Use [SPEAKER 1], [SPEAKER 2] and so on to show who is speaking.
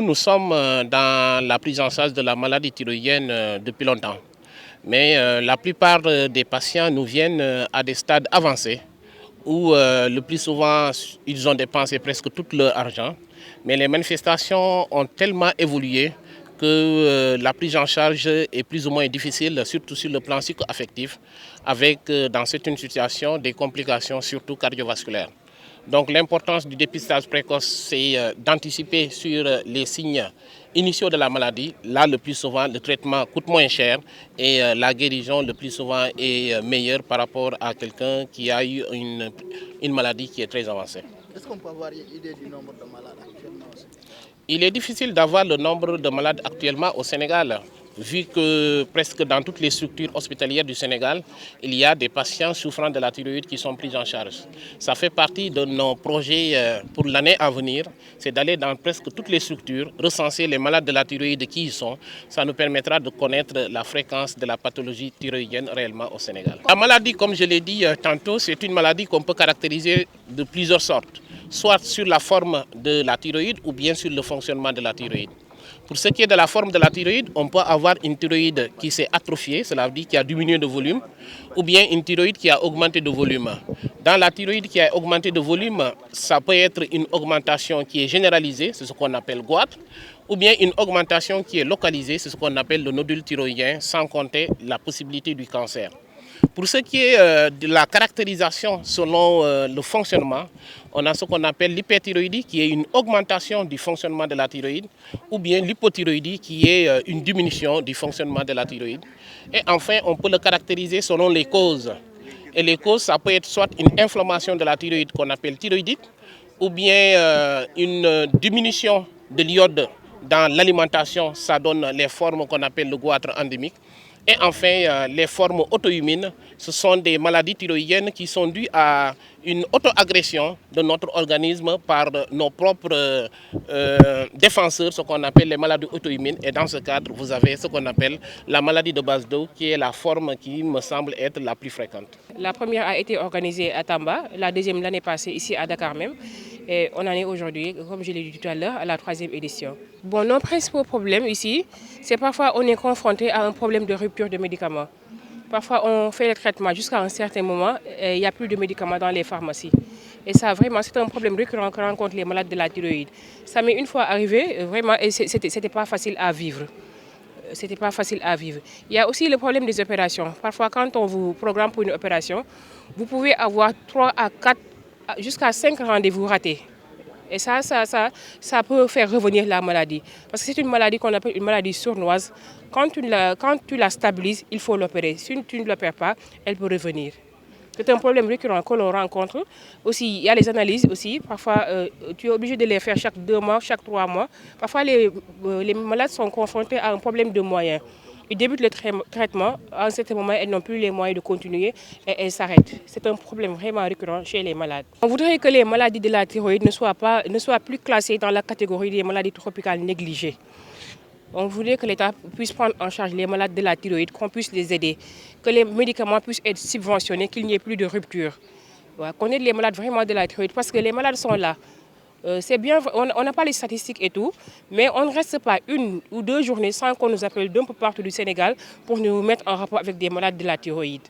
[SPEAKER 1] nous sommes dans la prise en charge de la maladie thyroïdienne depuis longtemps. Mais la plupart des patients nous viennent à des stades avancés où le plus souvent ils ont dépensé presque tout leur argent. Mais les manifestations ont tellement évolué que la prise en charge est plus ou moins difficile, surtout sur le plan psycho-affectif, avec dans certaines situations des complications surtout cardiovasculaires. Donc l'importance du dépistage précoce, c'est d'anticiper sur les signes initiaux de la maladie. Là, le plus souvent, le traitement coûte moins cher et la guérison, le plus souvent, est meilleure par rapport à quelqu'un qui a eu une maladie qui est très avancée.
[SPEAKER 2] Est-ce qu'on peut avoir une idée du nombre de malades actuellement aussi?
[SPEAKER 1] Il est difficile d'avoir le nombre de malades actuellement au Sénégal, vu que presque dans toutes les structures hospitalières du Sénégal, il y a des patients souffrant de la thyroïde qui sont pris en charge. Ça fait partie de nos projets pour l'année à venir, c'est d'aller dans presque toutes les structures, recenser les malades de la thyroïde qui y sont. Ça nous permettra de connaître la fréquence de la pathologie thyroïdienne réellement au Sénégal. La maladie, comme je l'ai dit tantôt, c'est une maladie qu'on peut caractériser de plusieurs sortes, soit sur la forme de la thyroïde ou bien sur le fonctionnement de la thyroïde. Pour ce qui est de la forme de la thyroïde, on peut avoir une thyroïde qui s'est atrophiée, cela veut dire qui a diminué de volume, ou bien une thyroïde qui a augmenté de volume. Dans la thyroïde qui a augmenté de volume, ça peut être une augmentation qui est généralisée, c'est ce qu'on appelle goitre, ou bien une augmentation qui est localisée, c'est ce qu'on appelle le nodule thyroïdien, sans compter la possibilité du cancer. Pour ce qui est de la caractérisation selon le fonctionnement, on a ce qu'on appelle l'hyperthyroïdie qui est une augmentation du fonctionnement de la thyroïde ou bien l'hypothyroïdie qui est une diminution du fonctionnement de la thyroïde. Et enfin, on peut le caractériser selon les causes. Et les causes, ça peut être soit une inflammation de la thyroïde qu'on appelle thyroïdite ou bien une diminution de l'iode dans l'alimentation, ça donne les formes qu'on appelle le goitre endémique. Et enfin, les formes auto-immunes, ce sont des maladies thyroïdiennes qui sont dues à une auto-agression de notre organisme par nos propres défenseurs, ce qu'on appelle les maladies auto-immunes. Et dans ce cadre, vous avez ce qu'on appelle la maladie de base d'eau, qui est la forme qui me semble être la plus fréquente.
[SPEAKER 3] La première a été organisée à Tamba, la deuxième l'année passée ici à Dakar même. Et on en est aujourd'hui, comme je l'ai dit tout à l'heure, à la 3e édition. Bon, nos principaux problèmes ici, c'est parfois on est confronté à un problème de rupture de médicaments. Parfois on fait le traitement jusqu'à un certain moment et il n'y a plus de médicaments dans les pharmacies. Et ça vraiment c'est un problème récurrent que rencontrent les malades de la thyroïde. Ça m'est une fois arrivé, vraiment, et c'était pas facile à vivre. C'était pas facile à vivre. Il y a aussi le problème des opérations. Parfois quand on vous programme pour une opération, vous pouvez avoir 3 à 4 jusqu'à 5 rendez-vous ratés. Et ça peut faire revenir la maladie. Parce que c'est une maladie qu'on appelle une maladie sournoise. Quand tu la stabilises, il faut l'opérer. Si tu ne l'opères pas, elle peut revenir. C'est un problème récurrent que l'on rencontre. Aussi, il y a les analyses aussi. Parfois, tu es obligé de les faire chaque 2 mois, chaque 3 mois. Parfois, les malades sont confrontés à un problème de moyens. Ils débutent le traitement, à un certain moment, elles n'ont plus les moyens de continuer et elles s'arrêtent. C'est un problème vraiment récurrent chez les malades. On voudrait que les maladies de la thyroïde ne soient plus classées dans la catégorie des maladies tropicales négligées. On voudrait que l'État puisse prendre en charge les malades de la thyroïde, qu'on puisse les aider, que les médicaments puissent être subventionnés, qu'il n'y ait plus de rupture. Voilà, qu'on aide les malades vraiment de la thyroïde parce que les malades sont là. C'est bien, on n'a pas les statistiques et tout, mais on ne reste pas 1 ou 2 journées sans qu'on nous appelle d'un peu partout du Sénégal pour nous mettre en rapport avec des malades de la thyroïde.